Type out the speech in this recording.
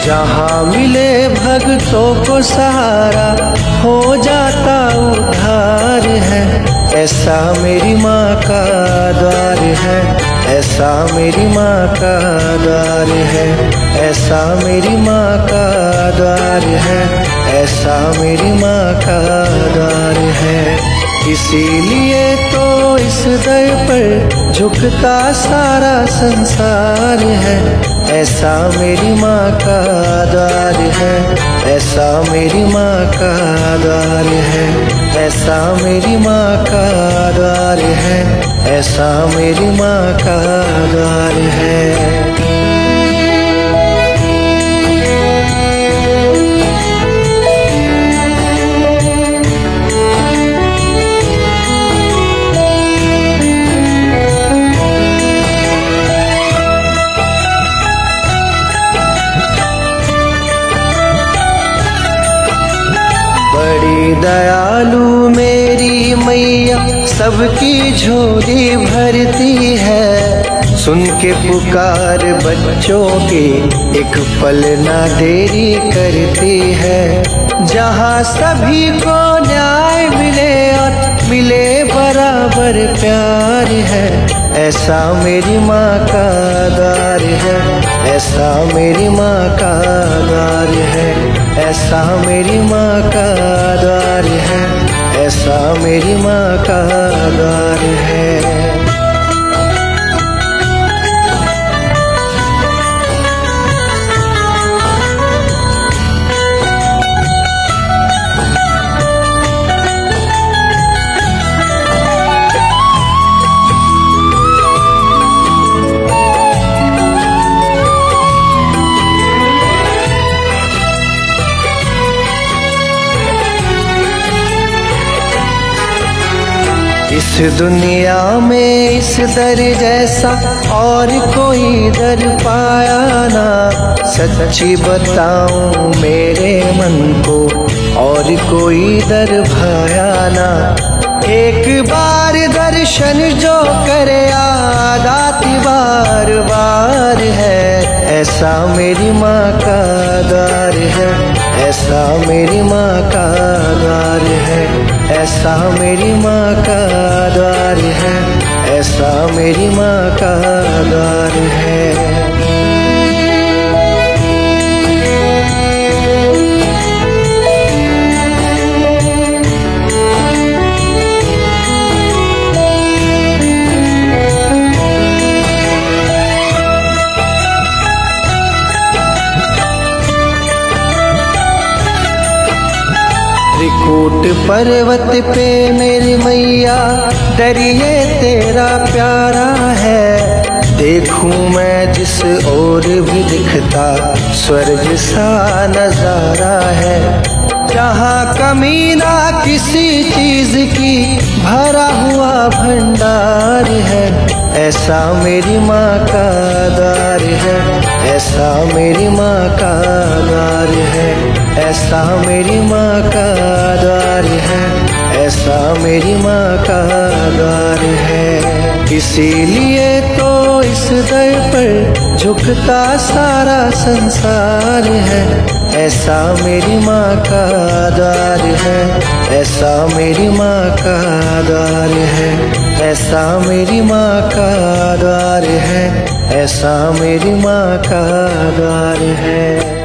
जहाँ मिले भक्तों को सहारा हो जाता उद्धार है। ऐसा मेरी माँ का द्वार है, ऐसा मेरी माँ का द्वार है, ऐसा मेरी माँ का द्वार है, ऐसा मेरी माँ का द्वार है। इसीलिए तो इस दर पर झुकता सारा संसार है। ऐसा मेरी माँ का द्वार है, ऐसा मेरी माँ का द्वार है, ऐसा मेरी माँ का द्वार है, ऐसा मेरी माँ का द्वार है। बड़ी दयालु मेरी मैया सबकी झोली भरती है। सुन के पुकार बच्चों की एक पल ना देरी करती है। जहाँ सभी को न्याय मिले और मिले बराबर प्यार है। ऐसा मेरी माँ का द्वार है, ऐसा मेरी माँ का द्वार है, ऐसा मेरी माँ का द्वार है, ऐसा मेरी माँ का द्वार है। इस दुनिया में इस दर जैसा और कोई दर पाया ना। सच्ची बताऊं मेरे मन को और कोई दर भाया ना। एक बार दर्शन जो करे याद आती बार बार है। ऐसा मेरी माँ का द्वार है, ऐसा मेरी माँ का द्वार है, ऐसा मेरी माँ का द्वार है, ऐसा मेरी माँ का द्वार है। त्रिकूट पर्वत पे मेरी मैया दरिए तेरा प्यारा है। देखूं मैं जिस ओर भी दिखता स्वर्ग सा नजारा है। जहाँ कमी ना किसी चीज की भरा हुआ भंडार है। ऐसा मेरी माँ का द्वार है, ऐसा मेरी माँ का द्वार है, ऐसा मेरी माँ का द्वार है, ऐसा मेरी माँ का द्वार है। इसीलिए तो इस दर पर झुकता सारा संसार है। ऐसा मेरी माँ का द्वार है, ऐसा मेरी माँ का द्वार है, ऐसा मेरी माँ का द्वार है, ऐसा मेरी माँ का द्वार है।